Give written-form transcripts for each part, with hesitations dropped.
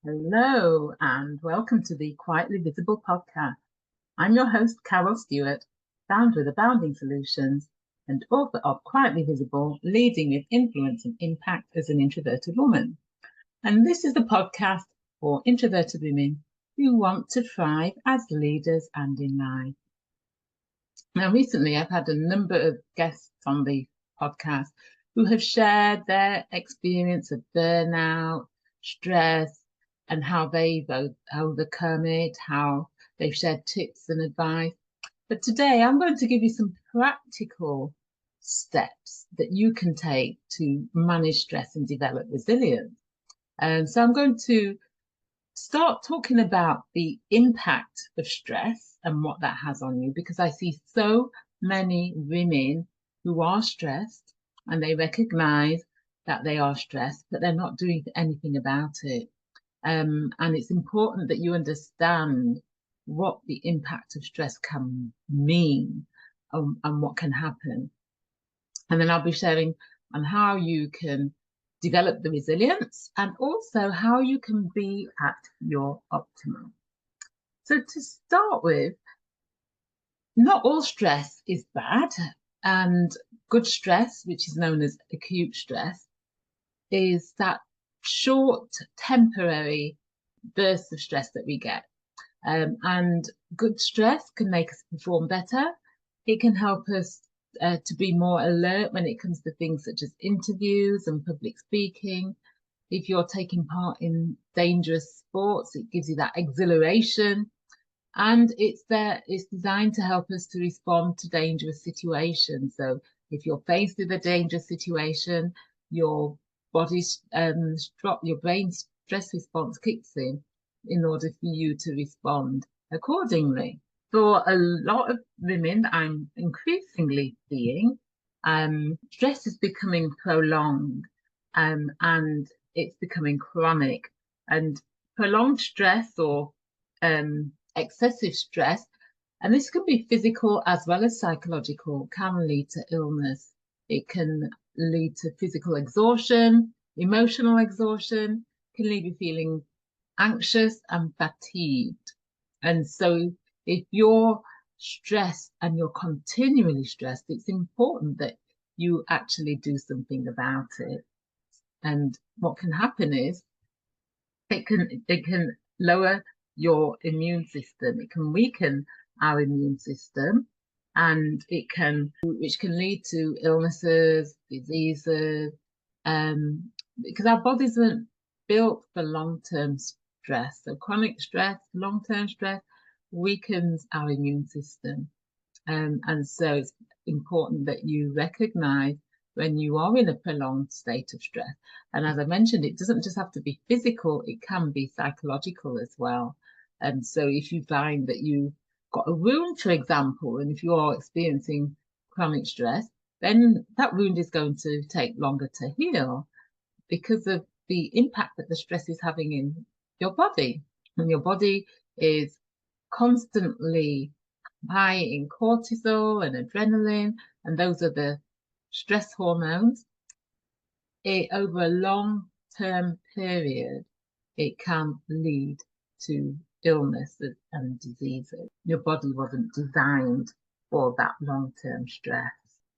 Hello, and welcome to the Quietly Visible podcast. I'm your host, Carol Stewart, founder of Abounding Solutions and author of Quietly Visible, Leading with Influence and Impact as an Introverted Woman. And this is the podcast for introverted women who want to thrive as leaders and in life. Now, recently, I've had a number of guests on the podcast who have shared their experience of burnout, stress, and how they've overcome it, how they've shared tips and advice. But today I'm going to give you some practical steps that you can take to manage stress and develop resilience. And so I'm going to start talking about the impact of stress and what that has on you, because I see so many women who are stressed and they recognize that they are stressed, but they're not doing anything about it. And it's important that you understand what the impact of stress can mean and what can happen. And then I'll be sharing on how you can develop the resilience and also how you can be at your optimum. So to start with, not all stress is bad, and good stress, which is known as acute stress, is that short, temporary bursts of stress that we get. And good stress can make us perform better. It can help us to be more alert when it comes to things such as interviews and public speaking. If you're taking part in dangerous sports, it gives you that exhilaration. And it's designed to help us to respond to dangerous situations. So if you're faced with a dangerous situation, your your brain's stress response kicks in order for you to respond accordingly. For a lot of women I'm increasingly seeing, stress is becoming prolonged, and it's becoming chronic. And prolonged stress or excessive stress, and this can be physical as well as psychological, can lead to illness. It can lead to physical exhaustion, emotional exhaustion, can leave you feeling anxious and fatigued. And so if you're stressed and you're continually stressed, it's important that you actually do something about it. And what can happen is it can lower your immune system. It can weaken our immune system, and which can lead to illnesses, diseases, because our bodies weren't built for long-term stress. So chronic stress, long-term stress weakens our immune system. And so it's important that you recognize when you are in a prolonged state of stress. And as I mentioned, it doesn't just have to be physical, it can be psychological as well. And so if you find that you've got a wound, for example, and if you are experiencing chronic stress, then that wound is going to take longer to heal because of the impact that the stress is having in your body. And your body is constantly high in cortisol and adrenaline, and those are the stress hormones. Over a long-term period, it can lead to illnesses and diseases. Your body wasn't designed for that long-term stress.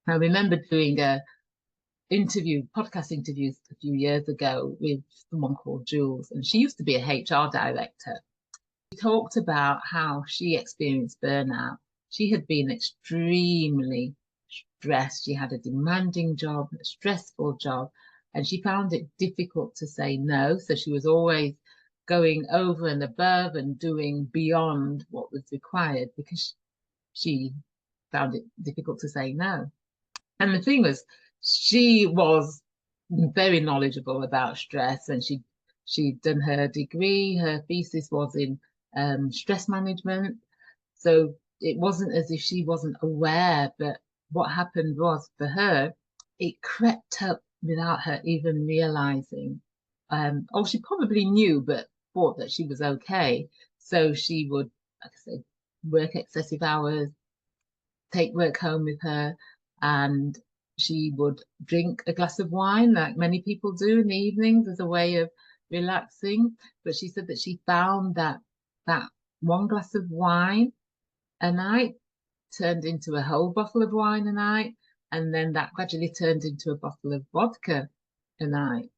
I remember doing podcast interviews a few years ago with someone called Jules, and she used to be a HR director. She talked about how she experienced burnout. She had been extremely stressed. She had a demanding job, a stressful job, and she found it difficult to say no. So she was always going over and above and doing beyond what was required because she found it difficult to say no. And the thing was, she was very knowledgeable about stress, and she'd done her degree. Her thesis was in stress management. So it wasn't as if she wasn't aware, but what happened was for her, it crept up without her even realizing. Or she probably knew, but thought that she was okay. So she would, like I said, work excessive hours, take work home with her, and she would drink a glass of wine like many people do in the evenings as a way of relaxing. But she said that she found that one glass of wine a night turned into a whole bottle of wine a night, and then that gradually turned into a bottle of vodka a night.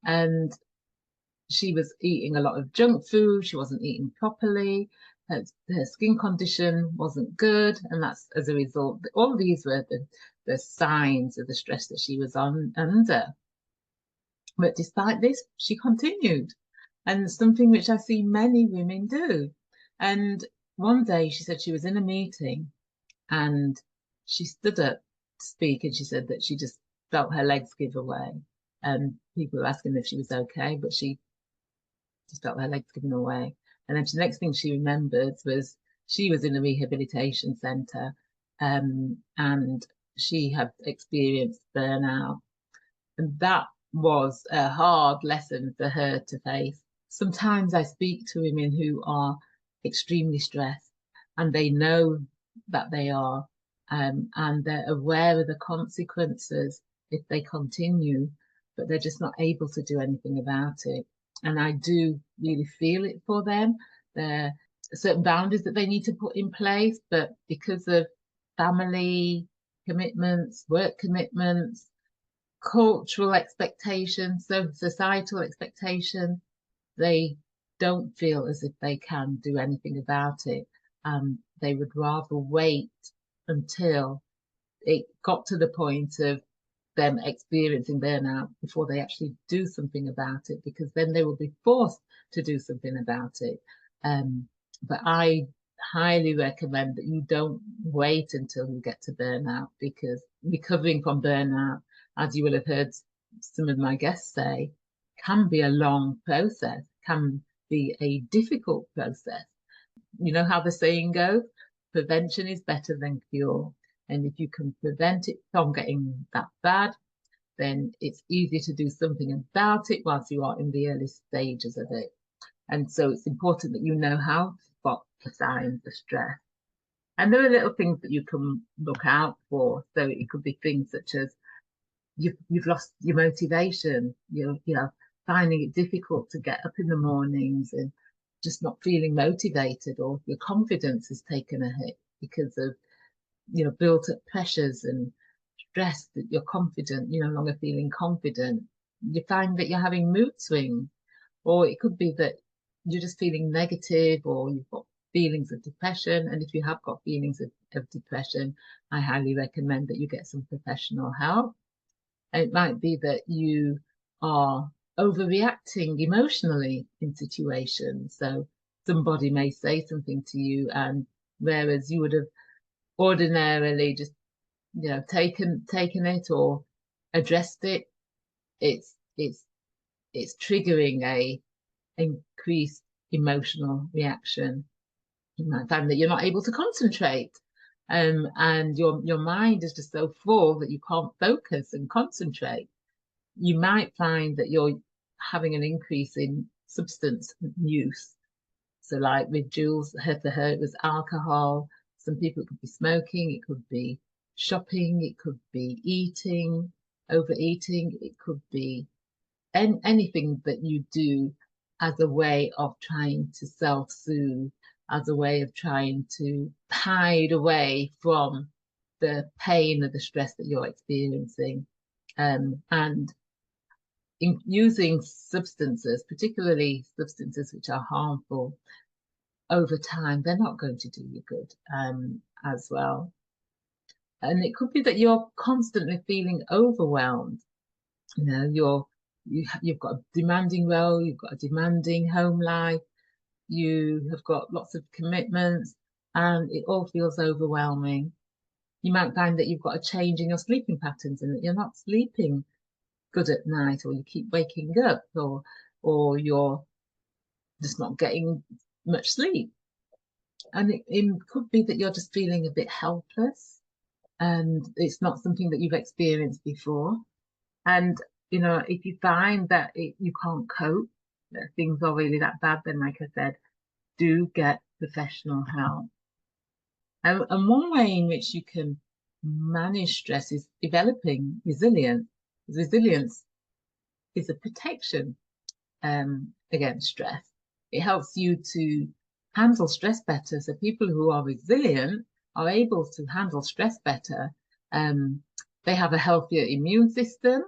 And she was eating a lot of junk food. She wasn't eating properly. Her skin condition wasn't good, and that's as a result. All these were the signs of the stress that she was under. But despite this, she continued, and something which I see many women do. And one day she said she was in a meeting and she stood up to speak, and she said that she just felt her legs give away. And people were asking if she was okay, but she just felt her legs giving away. And then the next thing she remembered was she was in a rehabilitation centre, and she had experienced burnout. And that was a hard lesson for her to face. Sometimes I speak to women who are extremely stressed and they know that they are, and they're aware of the consequences if they continue, but they're just not able to do anything about it. And I do really feel it for them. There are certain boundaries that they need to put in place, but because of family commitments, work commitments, cultural expectations, so societal expectations, they don't feel as if they can do anything about it. They would rather wait until it got to the point of them experiencing burnout before they actually do something about it, because then they will be forced to do something about it. But I highly recommend that you don't wait until you get to burnout, because recovering from burnout, as you will have heard some of my guests say, can be a long process, can be a difficult process. You know how the saying goes, prevention is better than cure. And if you can prevent it from getting that bad, then it's easier to do something about it whilst you are in the early stages of it. And so it's important that you know how to spot the signs of stress. And there are little things that you can look out for. So it could be things such as you've lost your motivation, you're finding it difficult to get up in the mornings and just not feeling motivated, or your confidence has taken a hit because of built up pressures and stress, that you're confident, you're no longer feeling confident. You find that you're having mood swings, or it could be that you're just feeling negative, or you've got feelings of depression. And if you have got feelings of depression, I highly recommend that you get some professional help. And it might be that you are overreacting emotionally in situations. So somebody may say something to you, and whereas you would have ordinarily just taken it or addressed it, it's triggering a increased emotional reaction. You might find that you're not able to concentrate, and your mind is just so full that you can't focus and concentrate. You might find that you're having an increase in substance use. So like with Jules, for her it was alcohol. Some people it could be smoking, it could be shopping, it could be eating, overeating, it could be anything that you do as a way of trying to self-soothe, as a way of trying to hide away from the pain or the stress that you're experiencing. And in using substances, particularly substances which are harmful, over time, they're not going to do you good as well. And it could be that you're constantly feeling overwhelmed. You've got a demanding role, you've got a demanding home life, you have got lots of commitments, and it all feels overwhelming. You might find that you've got a change in your sleeping patterns and that you're not sleeping good at night, or you keep waking up, or you're just not getting much sleep. And it could be that you're just feeling a bit helpless, and it's not something that you've experienced before. And if you find that you can't cope, that things are really that bad, then like I said, do get professional help. And one way in which you can manage stress is developing resilience. Resilience is a protection. against stress. It helps you to handle stress better. So people who are resilient are able to handle stress better. They have a healthier immune system.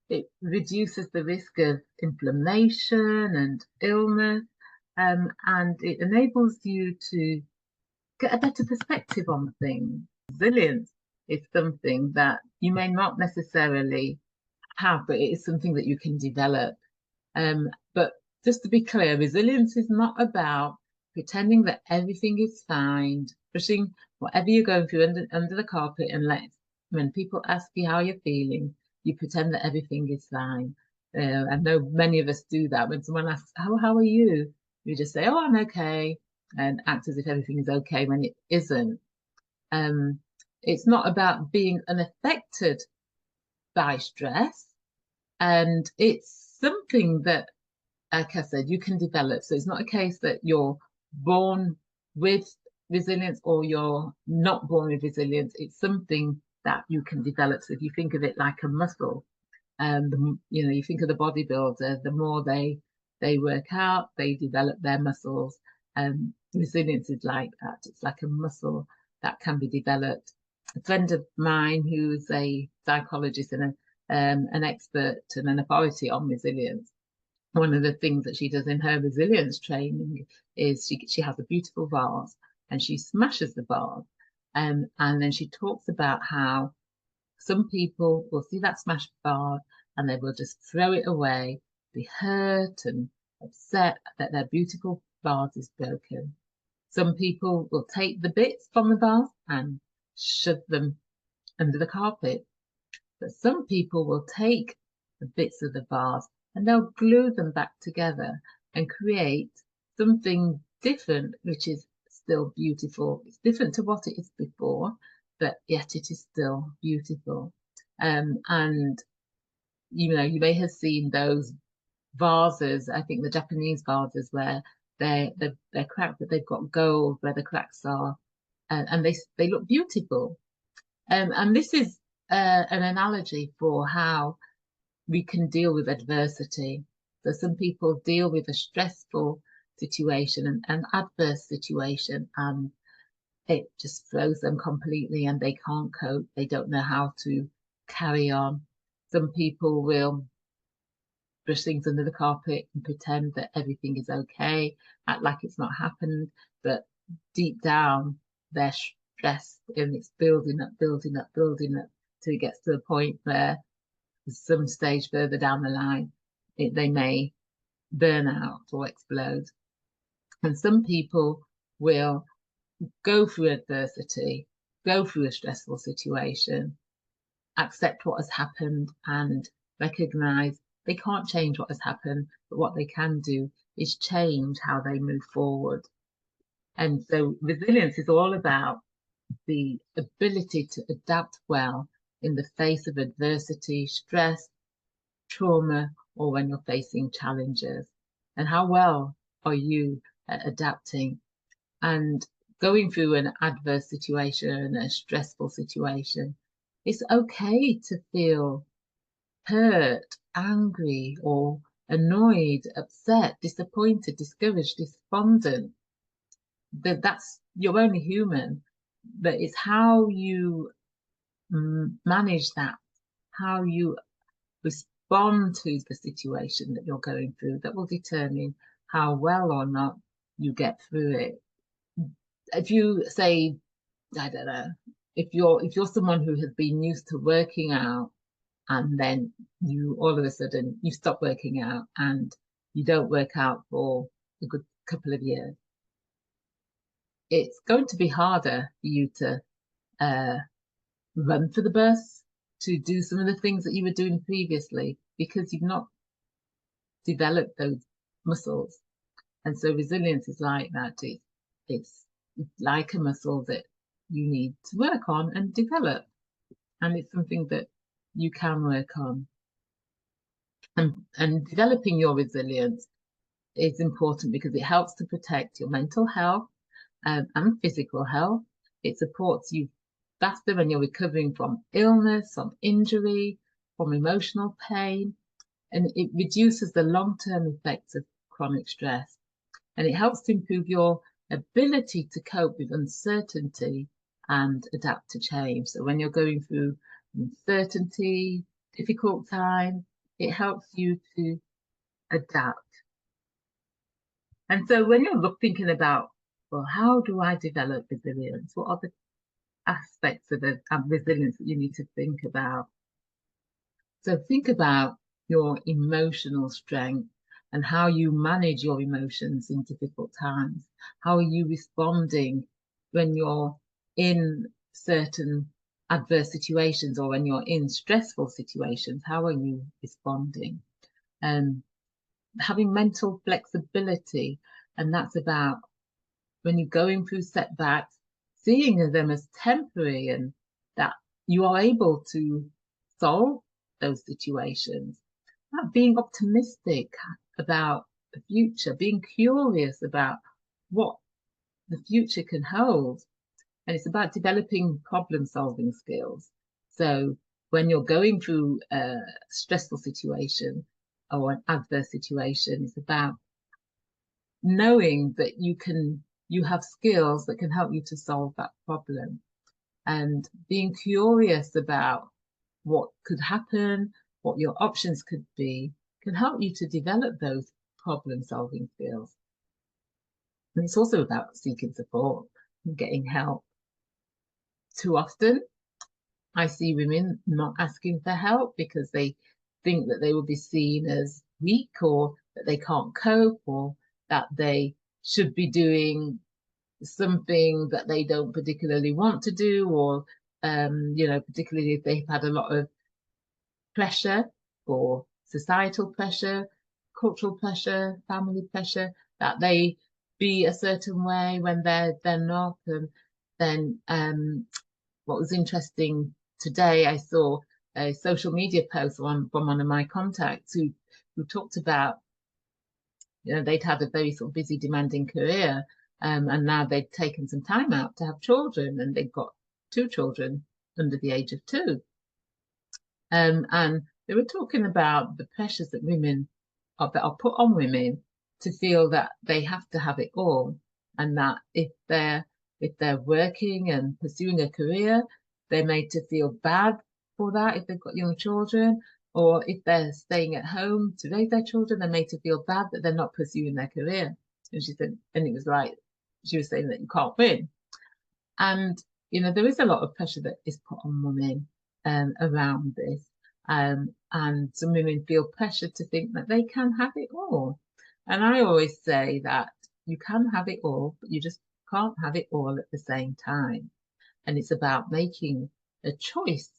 It reduces the risk of inflammation and illness, and it enables you to get a better perspective on things. Resilience is something that you may not necessarily have, but it is something that you can develop. But just to be clear, resilience is not about pretending that everything is fine, pushing whatever you're going through under the carpet and when people ask you how you're feeling, you pretend that everything is fine. I know many of us do that. When someone asks, how are you? You just say, oh, I'm okay, and act as if everything is okay when it isn't. It's not about being unaffected by stress, and it's something that, like I said, you can develop. So it's not a case that you're born with resilience or you're not born with resilience. It's something that you can develop. So if you think of it like a muscle, you think of the bodybuilder, the more they work out, they develop their muscles. Resilience is like that. It's like a muscle that can be developed. A friend of mine who's a psychologist and an expert and an authority on resilience, one of the things that she does in her resilience training is she has a beautiful vase and she smashes the vase. And then she talks about how some people will see that smashed vase and they will just throw it away, be hurt and upset that their beautiful vase is broken. Some people will take the bits from the vase and shove them under the carpet. But some people will take the bits of the vase and they'll glue them back together and create something different, which is still beautiful. It's different to what it is before, but yet it is still beautiful. And you may have seen those vases. I think the Japanese vases where they're cracked, but they've got gold where the cracks are, and they look beautiful. And this is an analogy for how we can deal with adversity. So some people deal with a stressful situation and an adverse situation, and it just throws them completely and they can't cope. They don't know how to carry on. Some people will brush things under the carpet and pretend that everything is okay, act like it's not happened, but deep down they're stressed and it's building up, building up, building up till it gets to the point where some stage further down the line, they may burn out or explode. And some people will go through adversity, go through a stressful situation, accept what has happened and recognize they can't change what has happened, but what they can do is change how they move forward. And so resilience is all about the ability to adapt well in the face of adversity, stress, trauma, or when you're facing challenges. And how well are you at adapting and going through an adverse situation, a stressful situation? It's okay to feel hurt, angry, or annoyed, upset, disappointed, discouraged, despondent. That's you're only human, but it's how you manage that, how you respond to the situation that you're going through that will determine how well or not you get through it. If you say, I don't know, if you're someone who has been used to working out and then you all of a sudden you stop working out and you don't work out for a good couple of years, it's going to be harder for you to run for the bus, to do some of the things that you were doing previously because you've not developed those muscles. And so resilience is like that. It's like a muscle that you need to work on and develop. And it's something that you can work on. And developing your resilience is important because it helps to protect your mental health and physical health. It supports you faster when you're recovering from illness, from injury, from emotional pain. and it reduces the long-term effects of chronic stress, and it helps to improve your ability to cope with uncertainty and adapt to change. So when you're going through uncertainty, difficult time, it helps you to adapt. And so when you're thinking about, well, how do I develop resilience? What are the aspects of resilience that you need to think about? So think about your emotional strength and how you manage your emotions in difficult times. How are you responding when you're in certain adverse situations, or when you're in stressful situations? How are you responding? Having mental flexibility, and that's about when you're going through setbacks, seeing them as temporary, and that you are able to solve those situations. Being optimistic about the future, being curious about what the future can hold. And it's about developing problem solving skills. So when you're going through a stressful situation or an adverse situation, it's about knowing that you have skills that can help you to solve that problem, and being curious about what could happen, what your options could be, can help you to develop those problem solving skills. And it's also about seeking support and getting help. Too often, I see women not asking for help because they think that they will be seen as weak, or that they can't cope, or that they should be doing something that they don't particularly want to do, or particularly if they've had a lot of pressure, or societal pressure, cultural pressure, family pressure, that they be a certain way when they're not. And then what was interesting today, I saw a social media post from one of my contacts who talked about, they'd had a very sort of busy, demanding career, and now they'd taken some time out to have children, and they've got 2 children under the age of 2. And they were talking about the pressures that are put on women to feel that they have to have it all, and that if they're working and pursuing a career, they're made to feel bad for that if they've got young children, or if they're staying at home to raise their children, they're made to feel bad that they're not pursuing their career. And she said, and it was like, she was saying that you can't win. And, there is a lot of pressure that is put on women around this. And some women feel pressure to think that they can have it all. And I always say that you can have it all, but you just can't have it all at the same time. And it's about making a choice,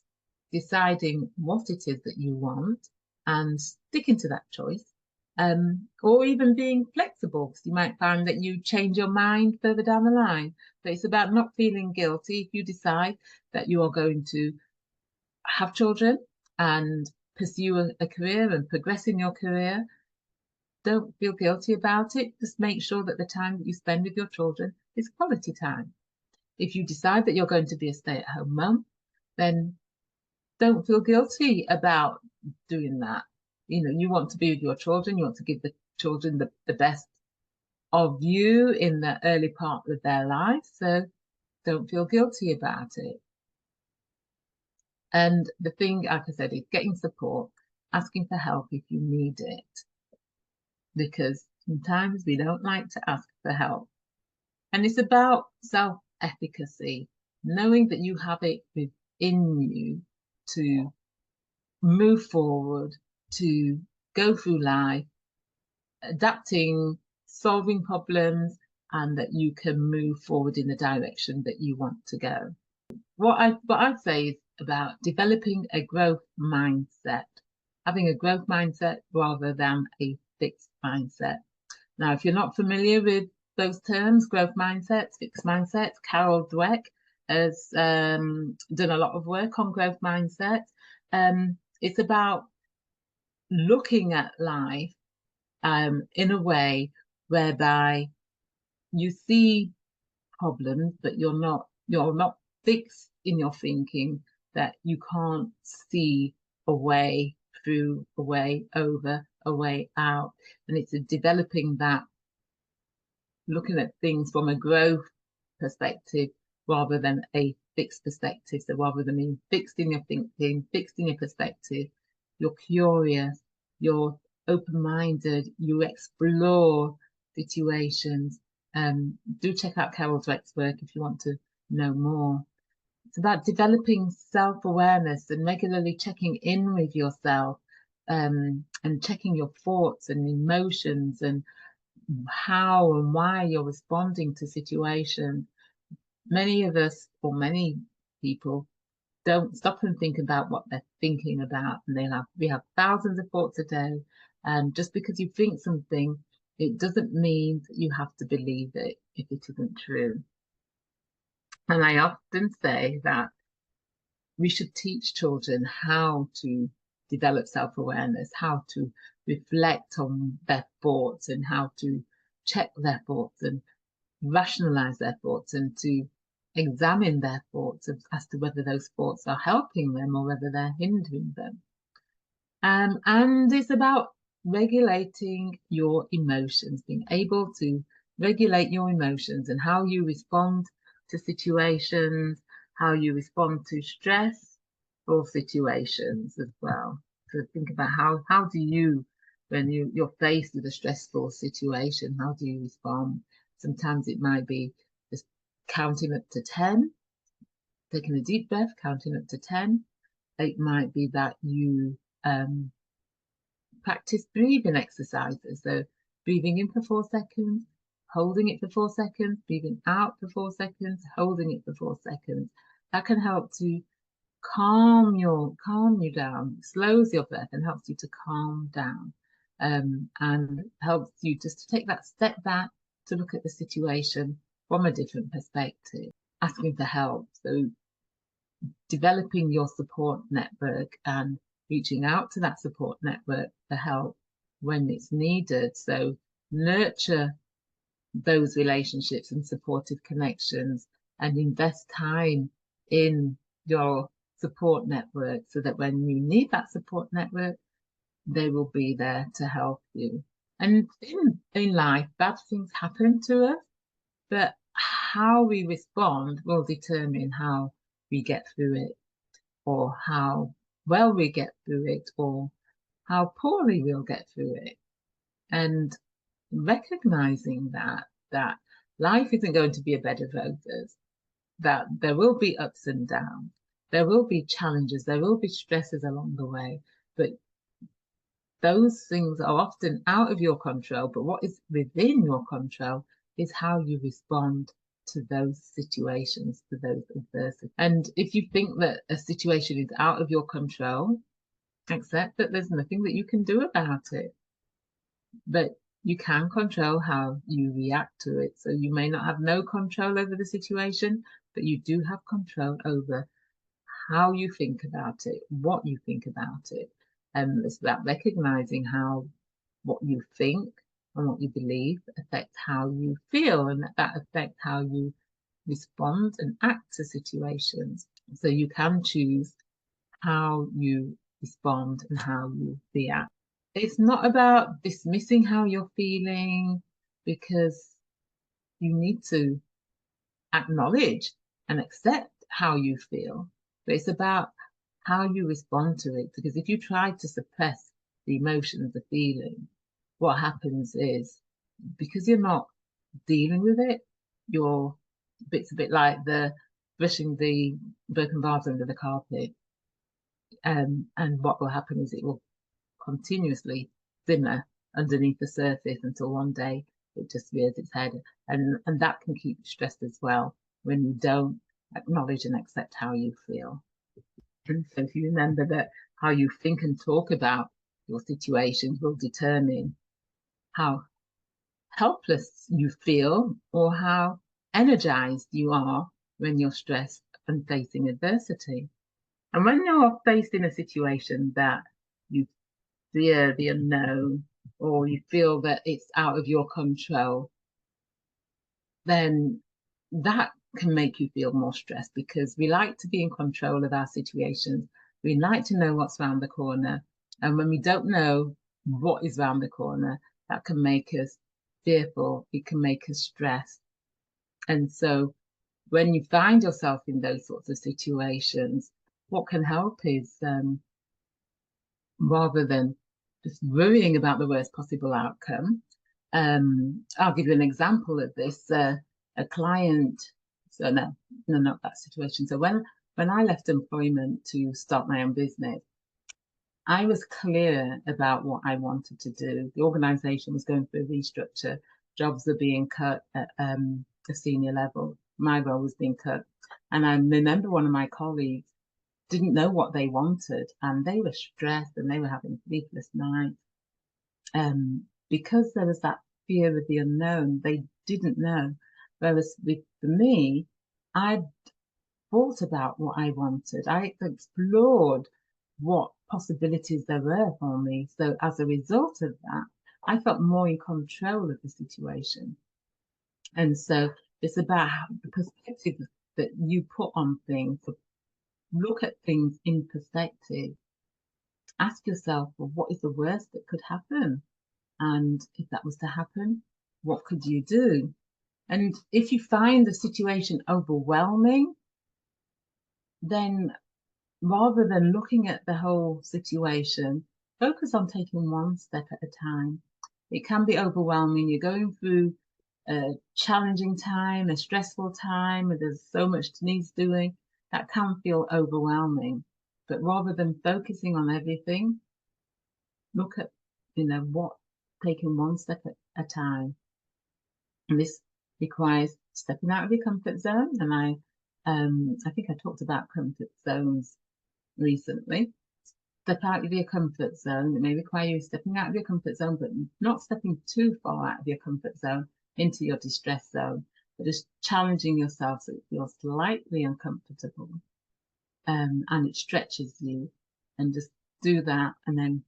deciding what it is that you want and sticking to that choice, or even being flexible, because you might find that you change your mind further down the line. But it's about not feeling guilty if you decide that you are going to have children and pursue a career and progress in your career. Don't feel guilty about it. Just make sure that the time that you spend with your children is quality time. If you decide that you're going to be a stay-at-home mum, then don't feel guilty about doing that. You want to be with your children. You want to give the children the best of you in the early part of their life. So don't feel guilty about it. And the thing, like I said, is getting support, asking for help if you need it. Because sometimes we don't like to ask for help. And it's about self-efficacy, knowing that you have it within you to move forward, to go through life, adapting, solving problems, and that you can move forward in the direction that you want to go. What I'd say is about developing a growth mindset, having a growth mindset rather than a fixed mindset. Now, if you're not familiar with those terms, growth mindsets, fixed mindsets, Carol Dweck has done a lot of work on growth mindsets. It's about looking at life in a way whereby you see problems, but you're not fixed in your thinking that you can't see a way through, a way over, a way out. And it's developing that, looking at things from a growth perspective rather than a fixed perspective. So rather than being fixed in your thinking, fixed in your perspective, you're curious, you're open-minded, you explore situations. Do check out Carol's Rex work if you want to know more. It's about developing self-awareness and regularly checking in with yourself, and checking your thoughts and emotions and how and why you're responding to situations. Many of us, or many people, don't stop and think about what they're thinking about, and we have thousands of thoughts a day. And just because you think something, it doesn't mean that you have to believe it if it isn't true. And I often say that we should teach children how to develop self-awareness, how to reflect on their thoughts and how to check their thoughts and rationalize their thoughts and to examine their thoughts as to whether those thoughts are helping them or whether they're hindering them. And it's about regulating your emotions, being able to regulate your emotions and how you respond to situations, how you respond to stressful situations as well. So think about how do you, when you're faced with a stressful situation, how do you respond? Sometimes it might be just counting up to 10, taking a deep breath, counting up to 10. It might be that you practice breathing exercises. So breathing in for 4 seconds, holding it for 4 seconds, breathing out for 4 seconds, holding it for 4 seconds. That can help to calm you down, slows your breath and helps you to calm down, and helps you just to take that step back to look at the situation from a different perspective, asking for help. So developing your support network and reaching out to that support network for help when it's needed. So nurture those relationships and supportive connections and invest time in your support network so that when you need that support network, they will be there to help you. And in life, bad things happen to us, but how we respond will determine how we get through it, or how well we get through it, or how poorly we'll get through it. And recognizing that life isn't going to be a bed of roses, that there will be ups and downs, there will be challenges, there will be stresses along the way, but those things are often out of your control. But what is within your control is how you respond to those situations, to those adversities. And if you think that a situation is out of your control, accept that there's nothing that you can do about it. But you can control how you react to it. So you may not have no control over the situation, but you do have control over how you think about it, what you think about it. It's about recognizing how what you think and what you believe affects how you feel, and that affects how you respond and act to situations. So you can choose how you respond and how you react. It's not about dismissing how you're feeling, because you need to acknowledge and accept how you feel, but it's about how you respond to it. Because if you try to suppress the emotions, the feeling, what happens is, because you're not dealing with it, it's a bit like the brushing the broken vase under the carpet. And what will happen is it will continuously simmer underneath the surface until one day it just rears its head. And that can keep you stressed as well when you don't acknowledge and accept how you feel. And so if you remember that how you think and talk about your situations will determine how helpless you feel or how energized you are when you're stressed and facing adversity. And when you're faced in a situation that you fear the unknown, or you feel that it's out of your control, then that can make you feel more stressed, because we like to be in control of our situations. We like to know what's around the corner. And when we don't know what is around the corner, that can make us fearful, it can make us stressed. And so when you find yourself in those sorts of situations, what can help is rather than just worrying about the worst possible outcome. I'll give you an example of this. A client, so no, not that situation. So when I left employment to start my own business, I was clear about what I wanted to do. The organization was going through a restructure. Jobs were being cut at a senior level. My role was being cut. And I remember one of my colleagues didn't know what they wanted, and they were stressed and they were having sleepless nights. Because there was that fear of the unknown, they didn't know. Whereas for me, I thought about what I wanted. I explored what possibilities there were for me. So as a result of that, I felt more in control of the situation. And so it's about the perspective that you put on things. So look at things in perspective. Ask yourself, well, what is the worst that could happen? And if that was to happen, what could you do? And if you find the situation overwhelming, then rather than looking at the whole situation, focus on taking one step at a time. It can be overwhelming. You're going through a challenging time, a stressful time, and there's so much needs doing. That can feel overwhelming. But rather than focusing on everything, look at, what taking one step at a time. And this requires stepping out of your comfort zone. And I think I talked about comfort zones recently. Step out of your comfort zone. It may require you stepping out of your comfort zone, but not stepping too far out of your comfort zone into your distress zone, but just challenging yourself so it feels slightly uncomfortable, and it stretches you. And just do that, and then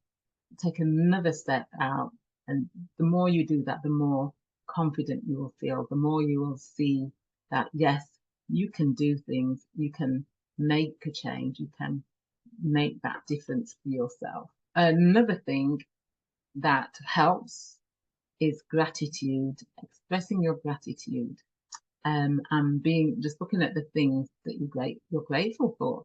take another step out. And the more you do that, the more confident you will feel, the more you will see that, yes, you can do things, you can make a change, you can make that difference for yourself. Another thing that helps is gratitude, expressing your gratitude, and just looking at the things that you're grateful for.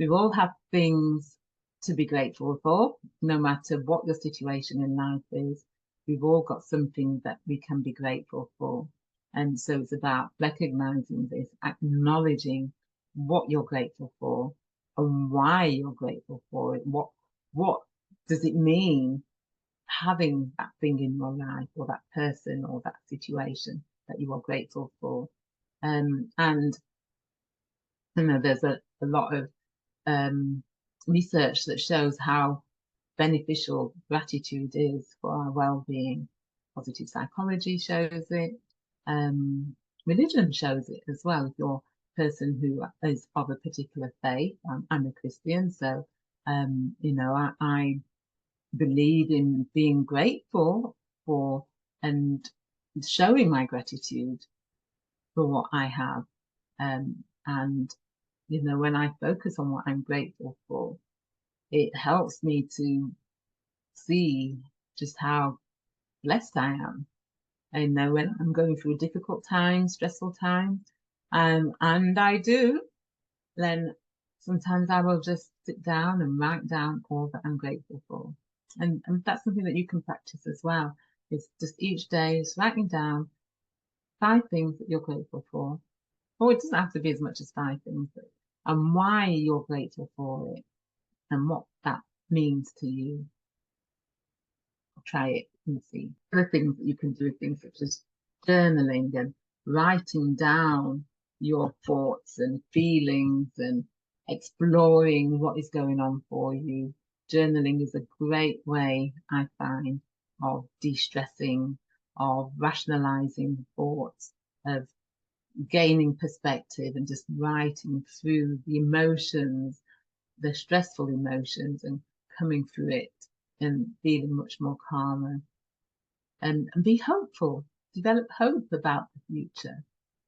We all have things to be grateful for, no matter what your situation in life is. We've all got something that we can be grateful for. And so it's about recognizing this, acknowledging what you're grateful for and why you're grateful for it. What does it mean having that thing in your life, or that person, or that situation that you are grateful for? And there's a lot of research that shows how beneficial gratitude is for our well-being. Positive psychology shows it. Religion shows it as well. If you're a person who is of a particular faith, I'm a Christian, so I believe in being grateful for and showing my gratitude for what I have. And when I focus on what I'm grateful for, it helps me to see just how blessed I am. I know when I'm going through a difficult time, stressful time, and I do, then sometimes I will just sit down and write down all that I'm grateful for. And that's something that you can practice as well. It's just each day, just writing down 5 things that you're grateful for. Or it doesn't have to be as much as 5 things, and why you're grateful for it and what that means to you. Try it and see. Other things that you can do, things such as journaling and writing down your thoughts and feelings and exploring what is going on for you. Journaling is a great way, I find, of de-stressing, of rationalizing thoughts, of gaining perspective, and just writing through the emotions, the stressful emotions, and coming through it and feeling much more calmer. And be hopeful. Develop hope about the future.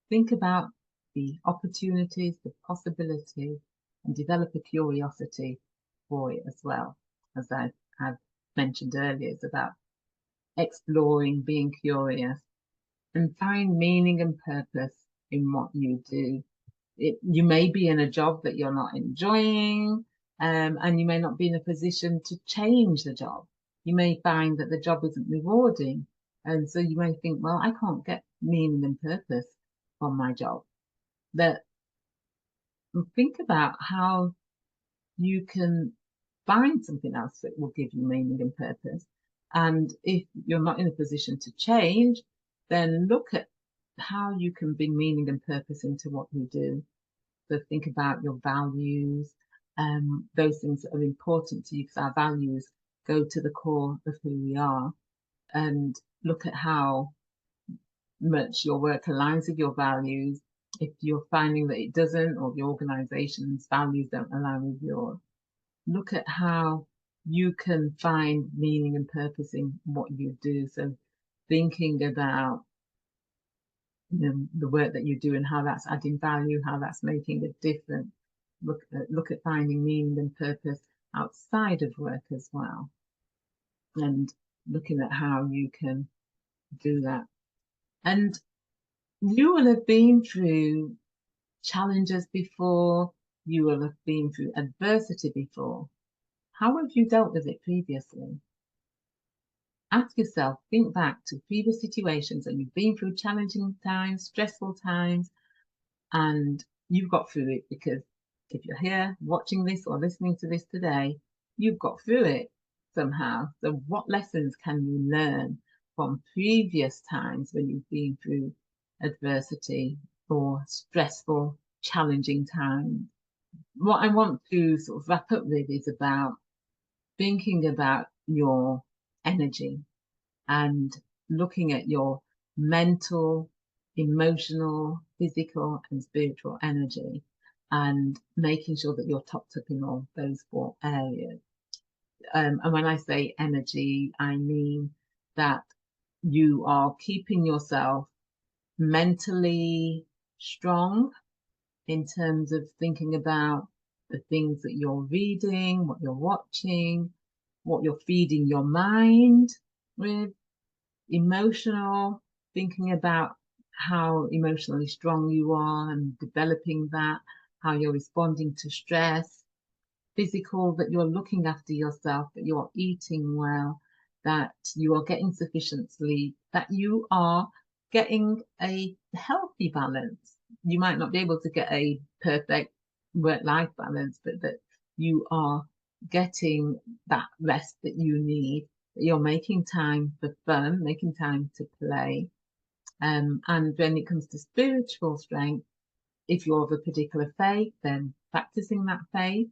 Think about the opportunities, the possibilities, and develop a curiosity for it as well, as I've I've mentioned earlier. It's about exploring, being curious, and find meaning and purpose in what you do. You may be in a job that you're not enjoying, and you may not be in a position to change the job. You may find that the job isn't rewarding, and so you may think, well, I can't get meaning and purpose from my job. But think about how you can find something else that will give you meaning and purpose. And if you're not in a position to change, then look at how you can bring meaning and purpose into what you do. So think about your values, those things that are important to you, because our values go to the core of who we are. And look at how much your work aligns with your values. If you're finding that it doesn't, or the organization's values don't align with yours, look at how you can find meaning and purpose in what you do. So thinking about the work that you do and how that's adding value, how that's making a difference. Look at finding meaning and purpose outside of work as well, and looking at how you can do that. And you will have been through challenges before, you will have been through adversity before. How have you dealt with it previously? Ask yourself, think back to previous situations and you've been through challenging times, stressful times, and you've got through it, because if you're here watching this or listening to this today, you've got through it somehow. So what lessons can you learn from previous times when you've been through adversity or stressful, challenging times? What I want to sort of wrap up with is about thinking about your energy and looking at your mental, emotional, physical, and spiritual energy, and making sure that you're topped up in all those 4 areas. And when I say energy, I mean that you are keeping yourself mentally strong in terms of thinking about the things that you're reading, what you're watching, what you're feeding your mind with. Emotional, thinking about how emotionally strong you are and developing that, how you're responding to stress. Physical, that you're looking after yourself, that you're eating well, that you are getting sufficient sleep, that you are getting a healthy balance. You might not be able to get a perfect work-life balance, but that you are getting that rest that you need, that you're making time for fun, making time to play. And when it comes to spiritual strength, if you're of a particular faith, then practicing that faith.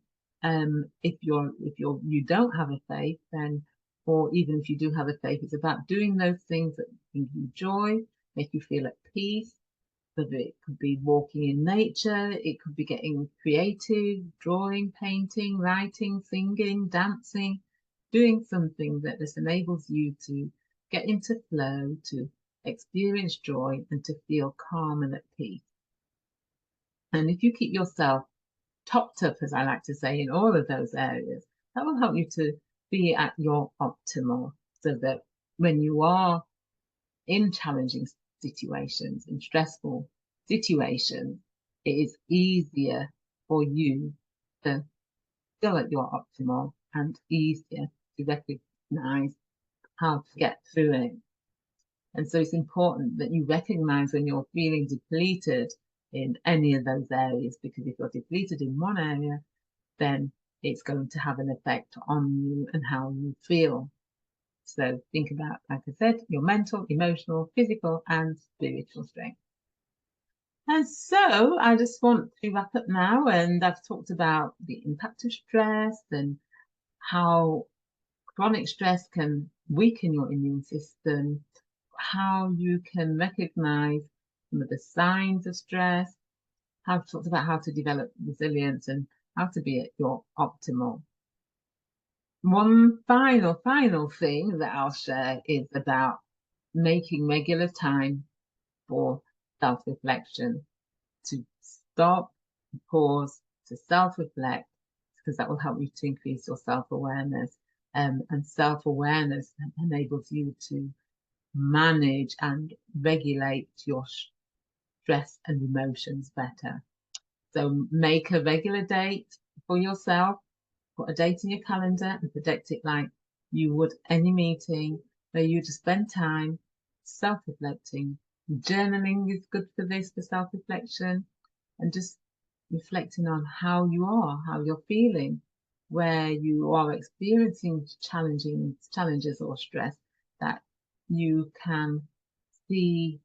If you don't have a faith, then, or even if you do have a faith, it's about doing those things that bring you joy, make you feel at peace. But it could be walking in nature, it could be getting creative, drawing, painting, writing, singing, dancing, doing something that just enables you to get into flow, to experience joy, and to feel calm and at peace. And if you keep yourself topped up, as I like to say, in all of those areas, that will help you to be at your optimal, so that when you are in challenging situations, in stressful situations, it is easier for you to feel at your optimal and easier to recognize how to get through it. And so it's important that you recognize when you're feeling depleted in any of those areas, because if you're depleted in one area, then it's going to have an effect on you and how you feel. So think about, like I said, your mental, emotional, physical, and spiritual strength. And so I just want to wrap up now, and I've talked about the impact of stress and how chronic stress can weaken your immune system, how you can recognize some of the signs of stress. I've talked about how to develop resilience and how to be at your optimal. One final thing that I'll share is about making regular time for self-reflection, to stop, pause, to self-reflect, because that will help you to increase your self-awareness and self-awareness enables you to manage and regulate your stress and emotions better. So make a regular date for yourself, put a date in your calendar and predict it like you would any meeting where you just spend time self-reflecting. Journaling is good for this, for self-reflection, and just reflecting on how you are, how you're feeling, where you are experiencing challenges or stress, that you can see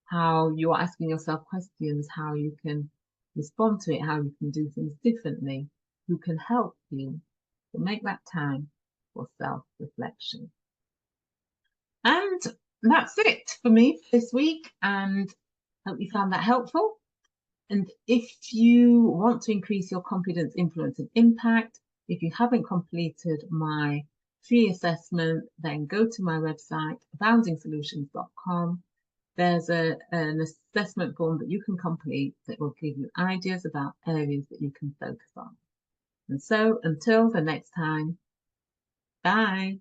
how you're asking yourself questions, how you can respond to it, how you can do things differently, who can help you. So make that time for self-reflection. And that's it for me this week, and hope you found that helpful. And if you want to increase your confidence, influence, and impact, if you haven't completed my free assessment, then go to my website, aboundingsolutions.com. There's an assessment form that you can complete that will give you ideas about areas that you can focus on. And so until the next time, bye.